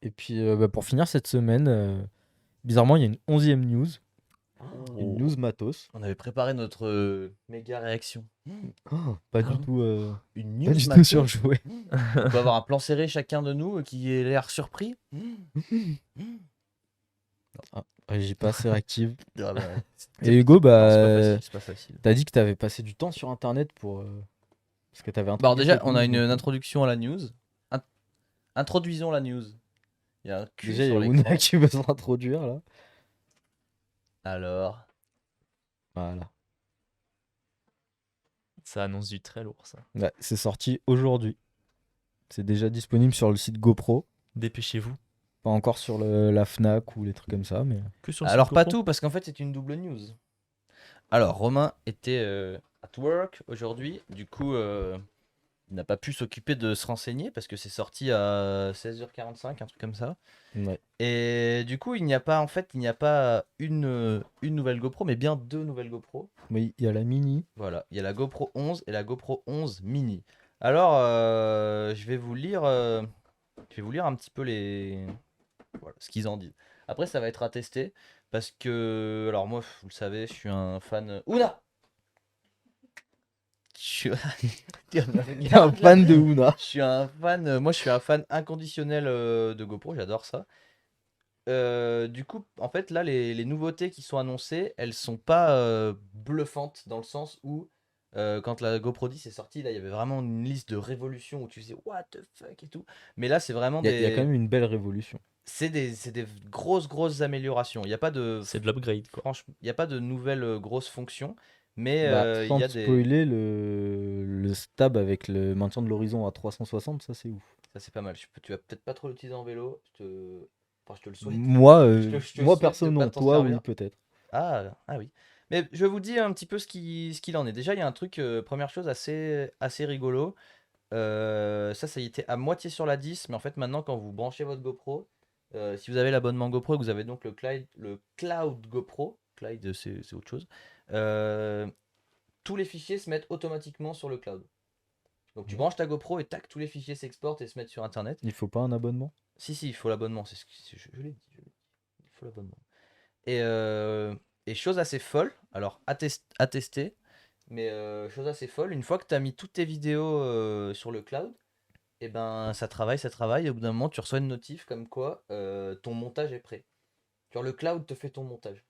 Et puis pour finir cette semaine, bizarrement, il y a une 11e news. Une news matos. On avait préparé notre méga réaction. Pas Ah du non. tout, Une pas news du tout matos. surjoué. On peut avoir un plan serré chacun de nous qui ait l'air surpris. J'ai pas assez réactive. Ah bah, Et Hugo, non, c'est pas bah, facile, c'est pas facile. t'as dit que t'avais passé du temps sur Internet pour... parce que t'avais Bon, alors introduit déjà, cette on a news, une donc, introduction à la news. In- Introduisons la news. Il y a un cul déjà, il y sur a l'écran. Ouna qui veut s'introduire, là. Alors, Voilà. Ça annonce du très lourd, ça. Ouais, c'est sorti aujourd'hui. C'est déjà disponible sur le site GoPro. Dépêchez-vous. Pas encore sur la Fnac ou les trucs comme ça, mais... Que sur le alors site pas GoPro. tout parce qu'en fait c'est une double news. Alors Romain était at work aujourd'hui, du coup il n'a pas pu s'occuper de se renseigner parce que c'est sorti à 16h45, un truc comme ça. Ouais. Et du coup il n'y a pas une nouvelle GoPro mais bien deux nouvelles GoPro. Oui, il y a la Mini. Voilà, il y a la GoPro 11 et la GoPro 11 mini. Alors je vais vous lire un petit peu voilà, ce qu'ils en disent. Après, ça va être à tester parce que, alors moi, vous le savez, je suis un fan. Oula! Je suis Un fan de Ouna. je suis un fan. Moi, je suis un fan inconditionnel de GoPro. J'adore ça. Du coup, en fait, là, les nouveautés qui sont annoncées, elles sont pas bluffantes dans le sens où quand la GoPro 10 est sortie, là, il y avait vraiment une liste de révolutions où tu faisais what the fuck et tout. Mais là, c'est vraiment Il y a quand même une belle révolution. c'est des grosses améliorations. Il n'y a pas de C'est de l'upgrade, quoi. franchement, il y a pas de nouvelles grosses fonctions, mais Bah, il sans y te a des spoiler, le stab avec le maintien de l'horizon à 360, ça c'est ouf. ça c'est pas mal. Tu vas peut-être pas trop l'utiliser en vélo, enfin, je te le souhaite. Moi, Je te moi souhaite perso de pas non, t'en toi oui servir. peut-être. Ah oui. Mais je vous dis un petit peu ce qu'il en est. Déjà, il y a un truc, première chose assez rigolo. Ça y était à moitié sur la 10, mais en fait maintenant quand vous branchez votre GoPro, si vous avez l'abonnement GoPro, vous avez donc le Cloud GoPro, Cloud c'est autre chose, euh, tous les fichiers se mettent automatiquement sur le cloud. Donc tu Mhm. branches ta GoPro et tac, tous les fichiers s'exportent et se mettent sur Internet. Il faut pas un abonnement. Si, il faut l'abonnement, je l'ai dit, il faut l'abonnement. Et chose assez folle, alors à tester, mais chose assez folle, une fois que tu as mis toutes tes vidéos sur le cloud, et ben ça travaille, et au bout d'un moment tu reçois une notif comme quoi ton montage est prêt. Genre le cloud te fait ton montage.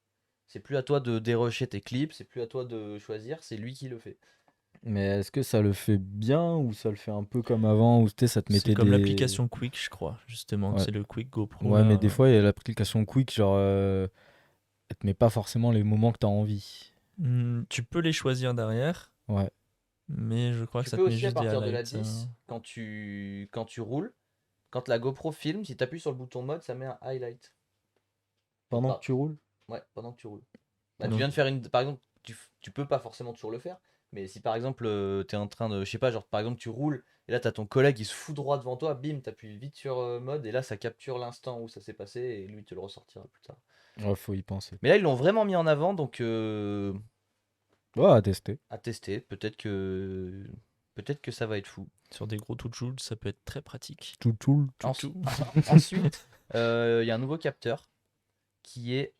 C'est plus à toi de dérocher tes clips, c'est plus à toi de choisir, c'est lui qui le fait. Mais est-ce que ça le fait bien ou ça le fait un peu comme avant où tu sais, ça te C'est mettait comme des... l'application Quick, je crois, justement. Ouais. C'est le Quick GoPro. Ouais, Là, mais des fois il y a l'application Quick, genre elle te met pas forcément les moments que t'as envie. tu peux les choisir derrière, Ouais. mais je crois que Tu ça peux te met aussi à juste des partir de la highlights. 10, quand tu roules, quand la GoPro filme, si tu appuies sur le bouton mode, ça met un highlight. Genre, Pendant que tu roules. ouais, pendant que tu roules. Bah, tu Donc, viens de faire une. Par exemple, tu peux pas forcément toujours le faire, mais si par exemple tu es en train de. Je sais pas, genre par exemple tu roules et là t'as ton collègue qui se fout droit devant toi, bim, t'appuies vite sur mode et là ça capture l'instant où ça s'est passé et lui te le ressortira plus tard. Ouais, faut y penser. Mais là ils l'ont vraiment mis en avant donc Ouais, à tester. à tester. Peut-être que ça va être fou. sur des gros touchous, ça peut être très pratique. Tout. Ensuite, il y a un nouveau capteur qui est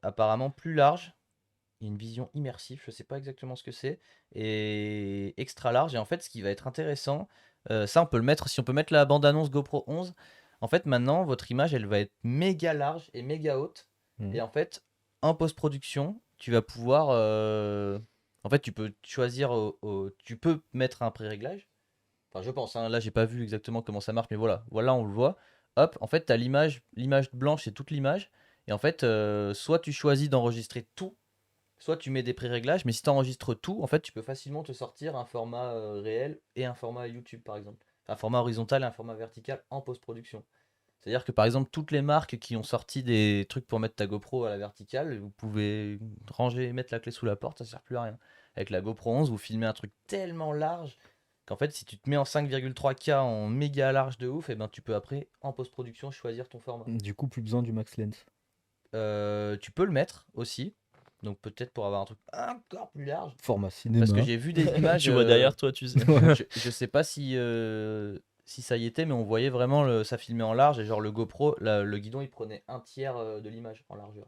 apparemment plus large. Il y a une vision immersive, je sais pas exactement ce que c'est, et extra large. Et en fait, ce qui va être intéressant, ça on peut le mettre, si on peut mettre la bande-annonce GoPro 11, en fait maintenant votre image elle va être méga large et méga haute. Mhm. Et en fait, en post-production, tu vas pouvoir, en fait tu peux choisir, tu peux mettre un pré-réglage. Enfin je pense, hein, là j'ai pas vu exactement comment ça marche, mais voilà on le voit. Hop, en fait tu as l'image blanche, c'est toute l'image. Et en fait, soit tu choisis d'enregistrer tout, soit tu mets des pré-réglages, mais si tu enregistres tout, en fait, tu peux facilement te sortir un format réel et un format YouTube, par exemple. Un format horizontal et un format vertical en post-production. C'est-à-dire que, par exemple, toutes les marques qui ont sorti des trucs pour mettre ta GoPro à la verticale, vous pouvez ranger, mettre la clé sous la porte, ça sert plus à rien. Avec la GoPro 11, vous filmez un truc tellement large qu'en fait, si tu te mets en 5,3K en méga large de ouf, et ben tu peux après, en post-production, choisir ton format. Du coup, plus besoin du max lens. Tu peux le mettre aussi, donc peut-être pour avoir un truc encore plus large. Format Parce que cinéma. j'ai vu des images. Tu vois derrière toi, tu sais. Ouais. Je sais pas si ça y était, mais on voyait vraiment ça filmait en large et genre le GoPro, le guidon il prenait un tiers de l'image en largeur.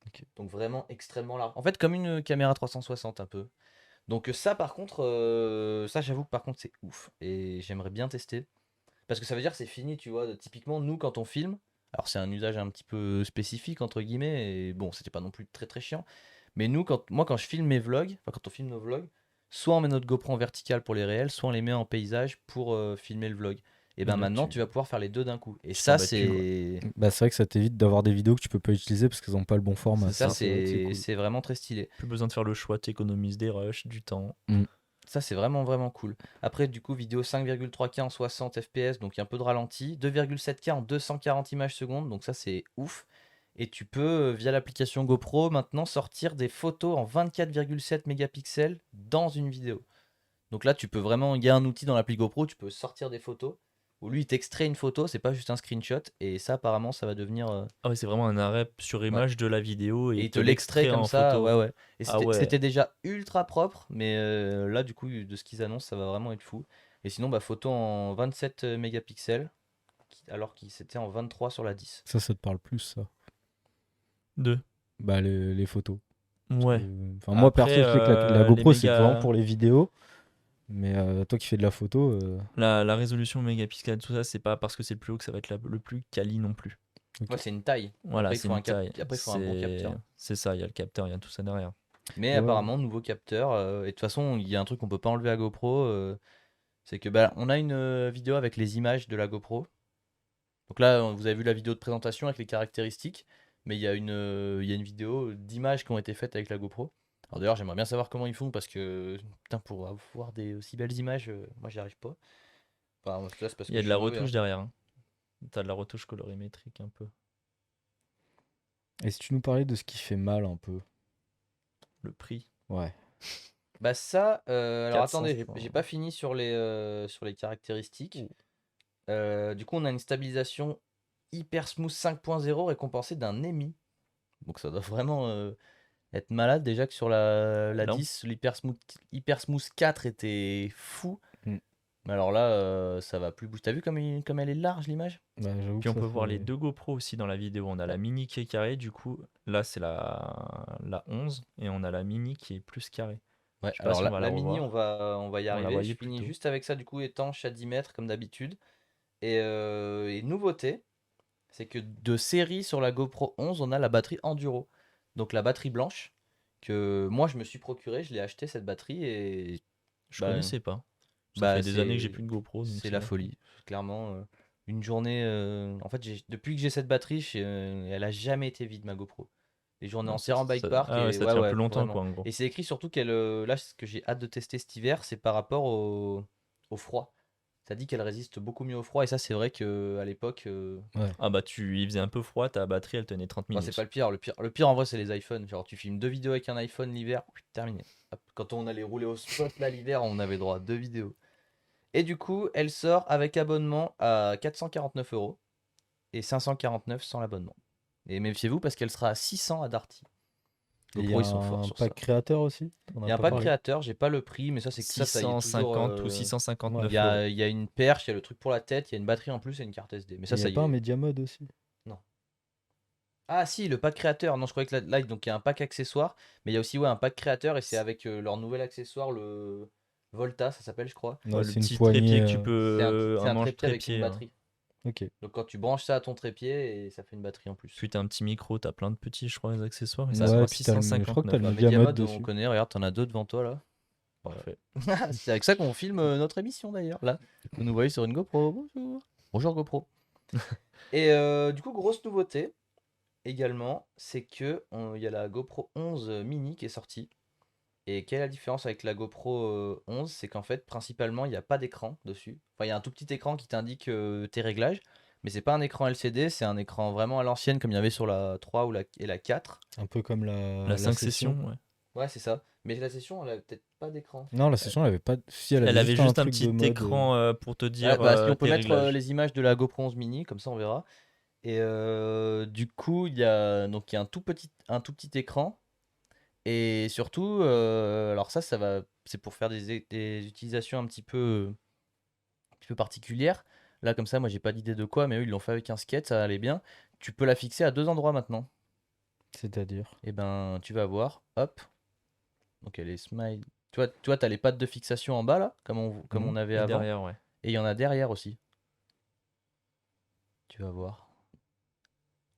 Ok. Donc vraiment extrêmement large. En fait, comme une caméra 360 un peu. Donc ça par contre, ça j'avoue que par contre c'est ouf et j'aimerais bien tester. Parce que ça veut dire que c'est fini, tu vois. Typiquement, nous quand on filme, alors c'est un usage un petit peu spécifique entre guillemets, et bon, c'était pas non plus très très chiant. Mais nous, quand je filme mes vlogs, enfin quand on filme nos vlogs, soit on met notre GoPro en vertical pour les réels, soit on les met en paysage pour filmer le vlog. Et ben Là, maintenant, tu vas pouvoir faire les deux d'un coup. Et tu ça, t'embêtes plus, quoi. c'est. Bah, c'est vrai que ça t'évite d'avoir des vidéos que tu peux pas utiliser parce qu'elles ont pas le bon format. Ça, C'est vrai que c'est c'est cool. c'est vraiment très stylé. Plus besoin de faire le choix, t'économises des rushs, du temps. Ça, c'est vraiment vraiment cool. Après, du coup, vidéo 5,3K en 60 fps, donc il y a un peu de ralenti. 2,7K en 240 images secondes, donc ça, c'est ouf. Et tu peux, via l'application GoPro, maintenant sortir des photos en 24,7 mégapixels dans une vidéo. Donc là, tu peux vraiment, il y a un outil dans l'appli GoPro, tu peux sortir des photos, où lui, il t'extrait une photo, c'est pas juste un screenshot, et ça, apparemment, ça va devenir. Ah ouais, c'est vraiment un arrêt sur Ouais. image de la vidéo et Et il il te te l'extrait l'extrait comme en ça, photo. ouais, ouais. Et Ah c'était ouais. c'était déjà ultra propre, mais là, du coup, de ce qu'ils annoncent, ça va vraiment être fou. Et sinon, bah, photo en 27 mégapixels, alors qu'il c'était en 23 sur la 10. Ça te parle plus, ça. Deux. Bah, les photos. Ouais. Enfin, moi, perso, Après, je sais que la les GoPro, c'est vraiment méga... pour les vidéos. Mais toi qui fais de la photo, la résolution mégapixel, tout ça, c'est pas parce que c'est le plus haut que ça va être le plus quali non plus. ok. Ouais, c'est une taille. Voilà, Après, il c'est faut une taille. Après, il faut un bon capteur. C'est ça, il y a le capteur, il y a tout ça derrière. Mais Ouais. apparemment, nouveau capteur. Et de toute façon, il y a un truc qu'on peut pas enlever à GoPro. C'est que bah, on a une vidéo avec les images de la GoPro. Donc là, vous avez vu la vidéo de présentation avec les caractéristiques. Mais il y a une vidéo d'images qui ont été faites avec la GoPro. Alors d'ailleurs, j'aimerais bien savoir comment ils font parce que putain, pour avoir des aussi belles images, moi j'y arrive pas. Enfin, moi, là, c'est parce Il que y a je de suis la mauvais, retouche hein. derrière. Hein. T'as de la retouche colorimétrique un peu. Et si tu nous parlais de ce qui fait mal un peu. Le prix. Ouais. Bah ça, alors 400, attendez, je j'ai crois. j'ai pas fini sur les caractéristiques. Ouh. Du coup, on a une stabilisation Hyper Smooth 5.0 récompensée d'un EMI. Donc ça doit vraiment être malade. Déjà que sur la Non. 10, Hyper Smooth 4 était fou. Mm. Mais alors là, ça va plus bouger. T'as vu comme elle est large l'image? Bah, j'avoue Puis que on peut ça voir les fait- deux GoPro aussi dans la vidéo. On a la mini qui est carrée, du coup, là c'est la 11 et on a la mini qui est plus carrée. Ouais, Je sais pas alors si on va la la mini, revoir. on va y On la arriver. Je voyait finis plutôt. juste avec ça, du coup, étanche à 10 mètres comme d'habitude. Et nouveauté, c'est que de série sur la GoPro 11, on a la batterie Enduro. Donc la batterie blanche, que moi je me suis procuré, je l'ai acheté cette batterie et Je bah, connaissais pas. Ça bah fait des années que j'ai plus de GoPro. Donc c'est la folie. Clairement, une journée. En fait, depuis que j'ai cette batterie, elle a jamais été vide ma GoPro. Les journées Ah, entières en bike park ah ouais, et ça ouais, tient ouais, plus longtemps vraiment. quoi en gros. Et c'est écrit surtout qu'elle. Là, ce que j'ai hâte de tester cet hiver, c'est par rapport au froid. Ça dit qu'elle résiste beaucoup mieux au froid et ça, c'est vrai que à l'époque. Ah bah il faisait un peu froid, ta batterie elle tenait 30 Enfin, c'est minutes. pas le pire. Le pire en vrai, c'est les iPhones. Genre, tu filmes deux vidéos avec un iPhone l'hiver, terminé. Hop. Quand on allait rouler au spot là l'hiver, on avait droit à deux vidéos. Et du coup, elle sort avec abonnement à 449 € et 549 sans l'abonnement. Et méfiez-vous parce qu'elle sera à 600 à Darty. Et il y GoPro, a ils sont forts un sur ça. pack créateur aussi. On Il a y a un pas pack parlé. créateur, j'ai pas le prix, mais ça, c'est que ça y est toujours. 650 ou Il 659 y euros. il y a une perche, il y a le truc pour la tête, il y a une batterie en plus et une carte SD. Mais Et il y ça a y pas un est. Media Mode aussi. Non. Ah si, le pack créateur. Non, je croyais que là, donc il y a un pack accessoire, mais il y a aussi ouais, un pack créateur et c'est avec leur nouvel accessoire, le Volta, ça s'appelle, je crois. Ouais, Ouais, le c'est une petit poignée. trépied que tu peux. C'est Un un manche trépied avec une trépied. Hein. batterie. Ok. Donc quand tu branches ça à ton trépied et ça fait une batterie en plus. Puis t'as un petit micro, t'as plein de petits, je crois, les accessoires. Et ça Ouais, sera puis t'as je crois que t'as 659. le Bah, Media Mode Mediamod, on dessus. connaît, regarde, t'en as deux devant toi là. Parfait. C'est avec ça qu'on filme notre émission d'ailleurs. Là, vous nous voyez sur une GoPro. Bonjour. Bonjour GoPro. Et du coup, grosse nouveauté également, c'est que il y a la GoPro 11 mini qui est sortie. Et quelle est la différence avec la GoPro 11? C'est qu'en fait, principalement, il n'y a pas d'écran dessus. Enfin, il y a un tout petit écran qui t'indique tes réglages. Mais c'est pas un écran LCD, c'est un écran vraiment à l'ancienne comme il y avait sur la 3 et la 4. Un peu comme La 5 sessions, ouais. Ouais, c'est ça. Mais la session, elle a peut-être pas d'écran. Non, la session, elle avait pas. Si, elle Elle avait avait juste juste un truc de petit mode. écran pour te Ah, dire bah, si on peut tes mettre réglages. les images de la GoPro 11 mini, comme ça on verra. Et du coup, il y a un tout petit écran. Et surtout, alors ça va, c'est pour faire des utilisations un petit peu peu particulière. Là, comme ça, moi, j'ai pas d'idée de quoi, mais eux, ils l'ont fait avec un skate, ça allait bien. Tu peux la fixer à 2 endroits maintenant. C'est-à-dire. Et ben, tu vas voir, hop. Donc, elle est smile. Tu vois, t'as les pattes de fixation en bas, là, comme on avait Et avant. derrière, ouais. Et il y en a derrière aussi. Tu vas voir.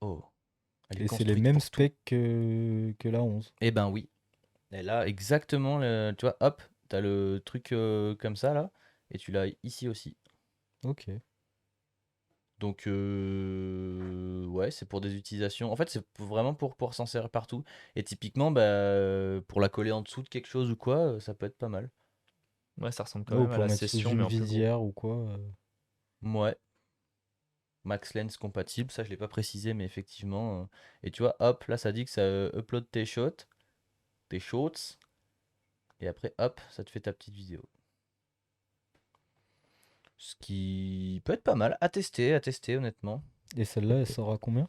Oh, elle est Et c'est les construite mêmes pour tout. specs que la 11. Eh ben oui. Elle a exactement tu vois, hop, t'as le truc comme ça là, et tu l'as ici aussi. Ok. Donc ouais, c'est pour des utilisations. En fait, vraiment pour pouvoir s'en servir partout. Et typiquement, bah, pour la coller en dessous de quelque chose ou quoi, ça peut être pas mal. Ouais, ça ressemble quand Ou même à pour la mettre sous session, une mais en plus gros. visière ou quoi. Ouais, Max Lens compatible, ça je l'ai pas précisé, mais effectivement. Et tu vois, hop, là ça dit que ça upload tes shorts, et après hop, ça te fait ta petite vidéo. Ce qui peut être pas mal à tester honnêtement. Et celle-là, elle sort à combien?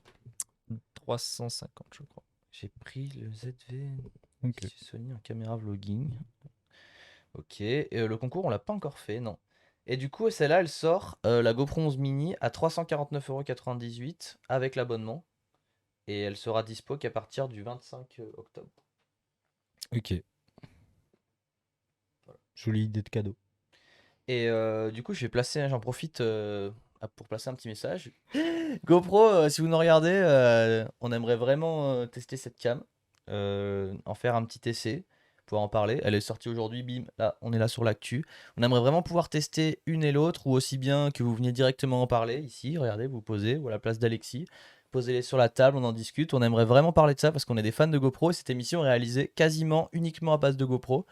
350, je crois. J'ai pris le ZV Ok. Sony en caméra vlogging. Ok, et le concours on l'a pas encore fait, non. Et du coup, celle-là, elle sort, la GoPro 11 mini à 349,98€ avec l'abonnement. Et elle sera dispo qu'à partir du 25 octobre. Ok. Jolie idée de cadeau. Et du coup, j'en profite pour placer un petit message. GoPro, si vous nous regardez, on aimerait vraiment tester cette cam, en faire un petit essai, pouvoir en parler. Elle est sortie aujourd'hui, bim, là, on est là sur l'actu. On aimerait vraiment pouvoir tester une et l'autre, ou aussi bien que vous veniez directement en parler ici. Regardez, vous posez, ou à la place d'Alexis. Posez-les sur la table, on en discute. On aimerait vraiment parler de ça parce qu'on est des fans de GoPro et cette émission est réalisée quasiment uniquement à base de GoPro.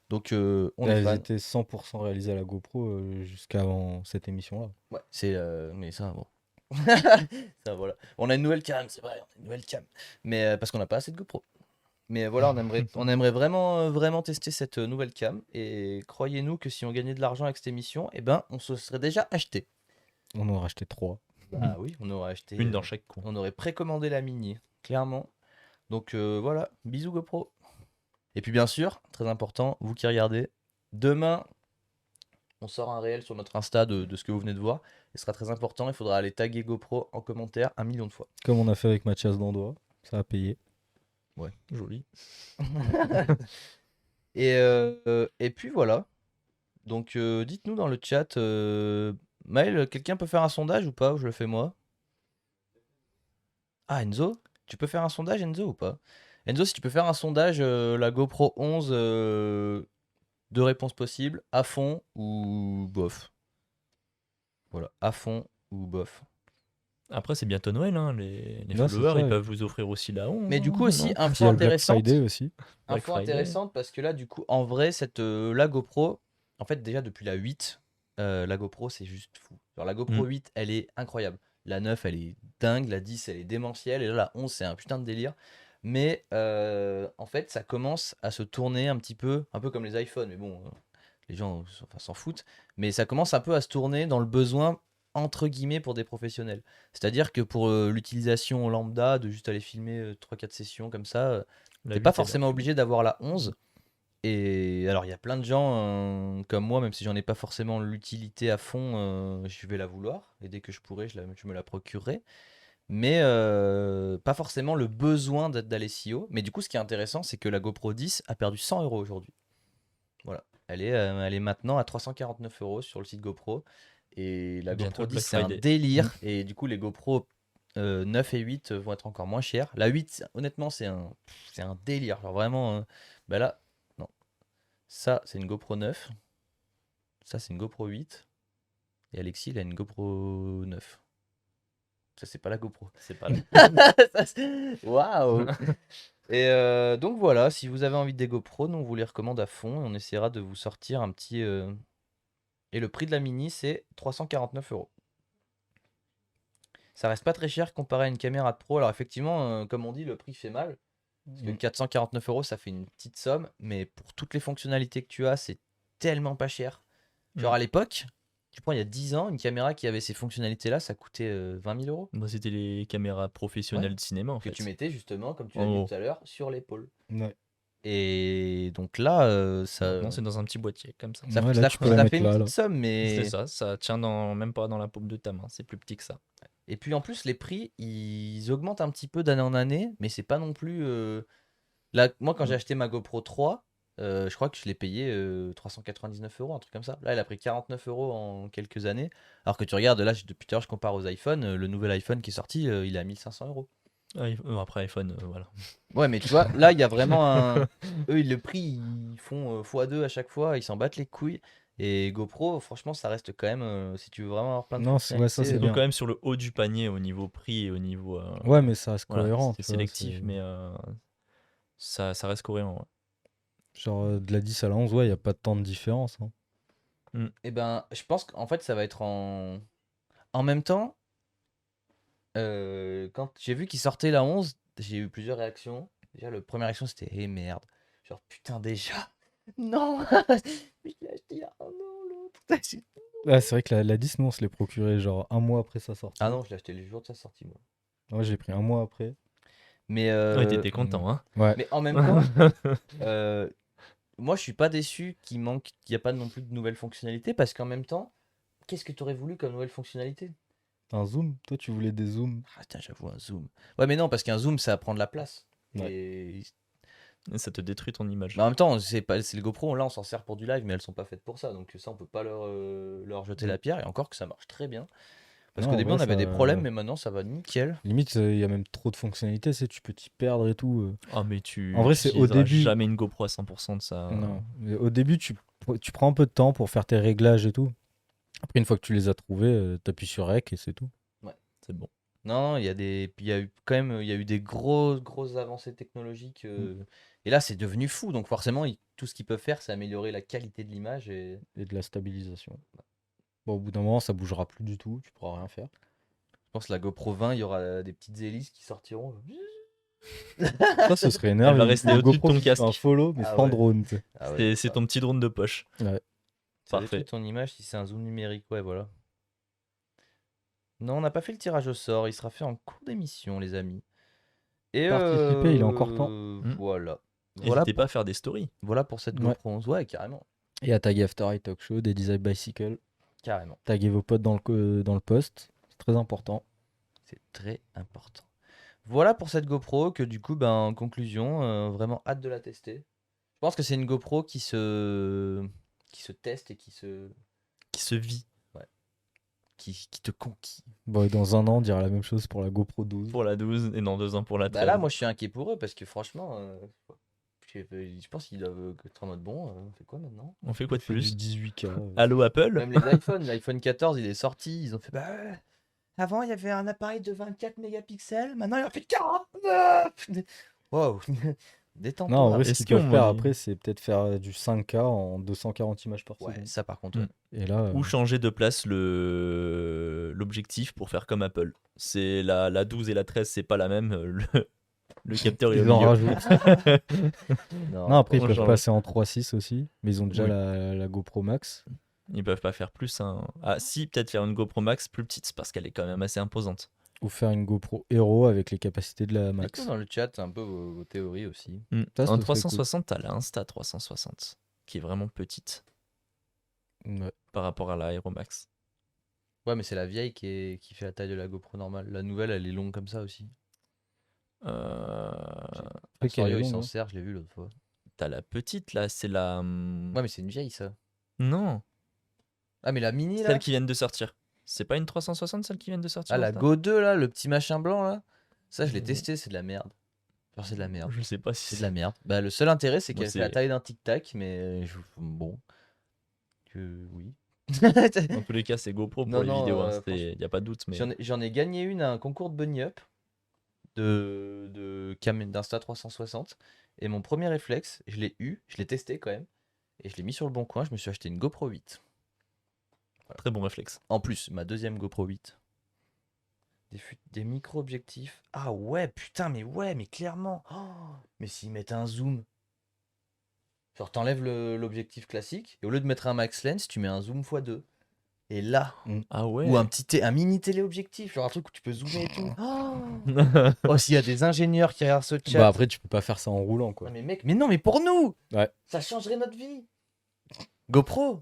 Donc on est Elles fan. étaient 100% réalisées à la GoPro jusqu'avant cette émission-là. Ouais, mais ça, bon. Ça, voilà. On a une nouvelle cam, c'est vrai, on a une nouvelle cam. Mais parce qu'on n'a pas assez de GoPro. Mais voilà, on aimerait vraiment, vraiment tester cette nouvelle cam. Et croyez-nous que si on gagnait de l'argent avec cette émission, eh ben, on se serait déjà acheté. On en a racheté 3. Bah oui, on aurait acheté. Une dans chaque coin. On aurait précommandé la mini, clairement. Donc voilà, bisous GoPro. Et puis bien sûr, très important, vous qui regardez, demain, on sort un réel sur notre Insta de ce que vous venez de voir. Ce sera très important, il faudra aller taguer GoPro en commentaire 1 million de fois. Comme on a fait avec Mathias Dandois. Ça a payé. Joli. Et puis voilà. Donc dites-nous dans le chat, Maël, quelqu'un peut faire un sondage ou pas? Ou je le fais moi? Ah, Enzo? Tu peux faire un sondage, Enzo, ou pas? Enzo, si tu peux faire un sondage, la GoPro 11, deux réponses possibles, à fond ou bof? Voilà, à fond ou bof. Après, c'est bientôt Noël, hein. Les Non, c'est followers, ça. ils peuvent vous offrir aussi la 11. Mais du coup aussi, non Puis info il y a le Black intéressante. Friday aussi. Black Info Friday. intéressante parce que là, du coup, en vrai, la GoPro, en fait, déjà depuis la 8, la GoPro, c'est juste fou. Genre, la GoPro 8, elle est incroyable. La 9, elle est dingue. La 10, elle est démentielle. Et là, la 11, c'est un putain de délire. Mais en fait, ça commence à se tourner un peu comme les iPhones. Mais bon, les gens s'en foutent. Mais ça commence un peu à se tourner dans le besoin, entre guillemets, pour des professionnels. C'est-à-dire que pour l'utilisation lambda, de juste aller filmer 3-4 sessions comme ça, La t'es 8, pas elle est forcément un peu- obligé d'avoir la 11. Et alors, il y a plein de gens comme moi, même si j'en ai pas forcément l'utilité à fond, je vais la vouloir. Et dès que je pourrai, je me la procurerai. Mais pas forcément le besoin d'aller si haut. Mais du coup, ce qui est intéressant, c'est que la GoPro 10 a perdu 100 € aujourd'hui. Voilà. Elle est maintenant à 349 € sur le site GoPro. Et la Bientôt GoPro le 10, Black c'est un Friday. délire. Et du coup, les GoPro 9 et 8 vont être encore moins chers. La 8, honnêtement, c'est un délire. Genre vraiment, bah là, non. Ça, c'est une GoPro 9. Ça, c'est une GoPro 8. Et Alexis, il a une GoPro 9. Ça, c'est pas la GoPro. C'est pas là. Waouh! Et donc voilà, si vous avez envie de des GoPro, nous on vous les recommande à fond. On essaiera de vous sortir un petit. Et le prix de la mini, c'est 349 €. Ça reste pas très cher comparé à une caméra de pro. Alors effectivement, comme on dit, le prix fait mal. Parce que 449 €, ça fait une petite somme. Mais pour toutes les fonctionnalités que tu as, c'est tellement pas cher. Genre à l'époque, tu prends il y a 10 ans, une caméra qui avait ces fonctionnalités-là, ça coûtait 20 000 €. Moi, c'était les caméras professionnelles de cinéma, en Que fait. tu mettais justement, comme tu l'as En dit haut. tout à l'heure, sur l'épaule. Ouais. Et donc là, ça, Non, c'est dans un petit boîtier, comme ça. ça, Ouais, là, ça- tu peux la ça mettre fait une là, petite là. somme, mais... C'est ça tient même pas dans la paume de ta main, c'est plus petit que ça. Et puis en plus, les prix, ils augmentent un petit peu d'année en année, mais c'est pas non plus... Là, moi, quand j'ai acheté ma GoPro 3, je crois que je l'ai payé 399 €, un truc comme ça. Là, elle a pris 49 € en quelques années. Alors que tu regardes, là, depuis tout à l'heure, je compare aux iPhones. Le nouvel iPhone qui est sorti, il est à 1500 €. Après iPhone, voilà. Ouais, mais tu vois, là, il y a vraiment un. Eux, le prix, ils font x2 à chaque fois, ils s'en battent les couilles. Et GoPro, franchement, ça reste quand même, si tu veux vraiment avoir plein de Non, ouais, ça, fonctionnalités. c'est Ils sont bien. quand même sur le haut du panier au niveau prix et au niveau. Ouais, mais ça reste Voilà, cohérent, c'est tu vois. sélectif, c'est- mais ça reste cohérent. Ouais. Genre, de la 10 à la 11, ouais, il n'y a pas tant de différence. Hein. Et ben, je pense qu'en fait, ça va être en même temps, quand j'ai vu qu'il sortait la 11, j'ai eu plusieurs réactions. Déjà, la première réaction, c'était eh merde. Genre, putain, déjà. Non. Mais je l'ai acheté il y a un an, l'autre. Ouais, c'est vrai que la 10, nous, on se l'est procuré genre un mois après sa sortie. Ah non, je l'ai acheté le jour de sa sortie, moi. Ouais, j'ai pris un mois après. Mais, Ouais, t'étais content, hein. Ouais. mais en même temps, euh, moi, je suis pas déçu qu'il n'y a pas non plus de nouvelles fonctionnalités parce qu'en même temps, qu'est-ce que tu aurais voulu comme nouvelle fonctionnalité? Un zoom? Toi, tu voulais des zooms. Ah, putain, j'avoue, un zoom. Ouais, mais non, parce qu'un zoom, ça prend de la place. Ouais. Et Et ça te détruit ton image. mais en même temps, c'est le GoPro, là on s'en sert pour du live, mais elles sont pas faites pour ça, donc ça on peut pas leur jeter la pierre, et encore que ça marche très bien. Parce Non, qu'au en début vrai, on avait des ça- problèmes, mais maintenant ça va nickel. Limite, il y a même trop de fonctionnalités, tu peux t'y perdre et tout. Ah, mais tu En vrai, c'est au utiliseras début. jamais une GoPro à 100% de ça. Non. Mais au début, tu prends un peu de temps pour faire tes réglages et tout. Après, une fois que tu les as trouvés, t'appuies sur REC et c'est tout. C'est bon. Non, puis il y a eu quand même, il y a eu des grosses avancées technologiques, et là c'est devenu fou, donc forcément tout ce qu'ils peuvent faire c'est améliorer la qualité de l'image, et Et de la stabilisation. Bon, au bout d'un moment, ça bougera plus du tout, tu pourras rien faire. je pense que la GoPro 20, il y aura des petites hélices qui sortiront. Ça, ce serait énervé. Elle va rester une au-dessus de GoPro ton qui fait casque. un follow, mais Ah sans ouais. drone. tu sais. Ah ouais, C'est ton petit drone de poche. Ouais. ça Parfait. détruit ton image si c'est un zoom numérique, ouais, voilà. Non, on n'a pas fait le tirage au sort, il sera fait en cours d'émission, les amis. Et Participer, il est encore temps. voilà. N'hésitez pas à faire des stories. Voilà pour cette Ouais. GoPro 11. Ouais, carrément. Et à taguer After Eye Talk Show, des Design Bicycle. Carrément. Taguer vos potes dans le post. C'est très important. C'est très important. Voilà pour cette GoPro que du coup, ben, en conclusion, vraiment hâte de la tester. Je pense que c'est une GoPro qui se teste et qui Qui se vit te conquit. Bon, et dans un an, on dira la même chose pour la GoPro 12. pour la 12 et dans 2 ans pour la 13. Bah là, moi, je suis inquiet pour eux parce que franchement, je pense qu'ils doivent être en mode bon, on fait quoi maintenant? On fait quoi de Fait du plus 18K. Allô Apple Même les iPhones, l'iPhone 14, il est sorti, ils ont fait bah avant il y avait un appareil de 24 mégapixels, maintenant il en fait 49. Wow. Détends-toi. Non, en vrai, ce Est-ce qu'ils peuvent qu'on faire est- après, c'est peut-être faire du 5K en 240 images par Ouais, seconde. ça par contre. Mm. Ouais. Et là, Ou changer de place l'objectif pour faire comme Apple. C'est la 12 et la 13, c'est pas la même. Le capteur est au ils en milieu. rajoutent. Non, après, ils on peuvent change. passer en 3.6 aussi. Mais ils ont déjà Oui. la GoPro Max. Ils peuvent pas faire plus. Hein. Ah si, peut-être faire une GoPro Max plus petite parce qu'elle est quand même assez imposante. Ou faire une GoPro Hero avec les capacités de la Mettez Max. dans le chat un peu vos théories aussi. Ça, ce En serait 360, t'as la Insta 360 qui est vraiment petite Ouais. par rapport à la Aero Max. Ouais, mais c'est la vieille qui fait la taille de la GoPro normale. La nouvelle, elle est longue comme ça aussi. Fait qu'elle est Sorio, il longue, s'en hein. sert, je l'ai vu l'autre fois. T'as la petite là, c'est la. Ouais, mais c'est une vieille ça. Non, Ah, mais la mini là? celle qui viennent de sortir. C'est pas une 360 celle qui viennent de sortir Ah, la Insta Go 2 là, le petit machin blanc là. Ça, je l'ai testé, c'est de la merde. Genre, c'est de la merde. Je sais pas si C'est de la merde. Bah, le seul intérêt, c'est Moi, qu'elle fait la c'est- taille d'un tic-tac, mais bon. Oui. Dans tous les cas, c'est GoPro pour Non, les non, vidéos. Hein. franchement, Y a pas de doute. Mais... J'en ai gagné une à un concours de bunny up d'Insta 360. Et mon premier réflexe, je l'ai testé quand même. Et je l'ai mis sur le bon coin, je me suis acheté une GoPro 8. Très bon réflexe. En plus, ma deuxième GoPro 8. Des micro-objectifs. Ah ouais, putain, mais clairement. Oh, mais s'ils mettent un zoom. Genre, t'enlèves l'objectif classique, et au lieu de mettre un max lens, tu mets un zoom x2. Et là, Ah ouais. ou un mini téléobjectif, genre un truc où tu peux zoomer et tout. Oh, s'il y a des ingénieurs qui regardent ce chat. Bah après, tu peux pas faire ça en roulant, quoi. Non, mais mec, mais non, mais pour nous, Ouais. ça changerait notre vie. GoPro,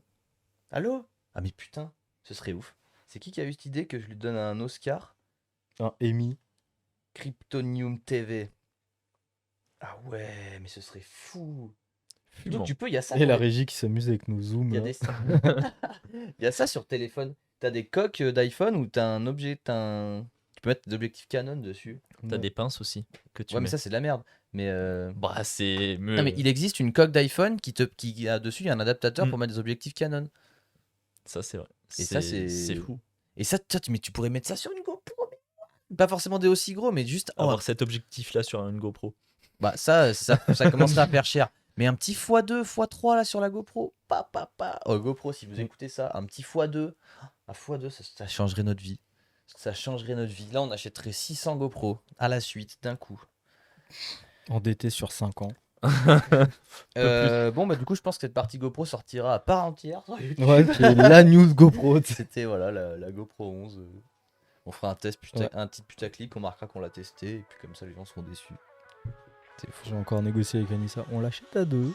allô? Ah mais putain, ce serait ouf. C'est qui a eu cette idée que je lui donne un Oscar? Un Amy. Kryptonium TV. Ah ouais, mais ce serait fou. Fumant. Donc tu peux, il y a ça. Et la pour les- régie qui s'amuse avec nos zooms. Il y a là. des... Il y a ça sur téléphone. T'as des coques d'iPhone où t'as un objet, tu peux mettre des objectifs Canon dessus. T'as des pinces aussi que tu Ouais, mais mets. ça c'est de la merde. Mais Bah, c'est. non, mais il existe une coque d'iPhone qui a dessus, il y a un adaptateur Mm. pour mettre des objectifs Canon. Ça, c'est vrai. Et ça, C'est fou. Et ça, mais tu pourrais mettre ça sur une GoPro. Mais pas forcément des aussi gros, mais juste. Avoir cet objectif-là sur une GoPro. Bah ça commencerait à faire cher. Mais un petit x2, x3 là sur la GoPro. Oh, GoPro, si vous écoutez ça, un petit x2. Un x2, ça changerait notre vie. Ça changerait notre vie. Là, on achèterait 600 GoPro à la suite, d'un coup. Endetté sur 5 ans. Bon, bah du coup, je pense que cette partie GoPro sortira à part entière. sur YouTube. Ouais, qui est la news GoPro. C'était voilà la GoPro 11. On fera un test, un petit putaclic, on marquera qu'on l'a testé, et puis comme ça, les gens seront déçus. C'est fou. J'ai encore négocié avec Anissa. On l'achète à 2.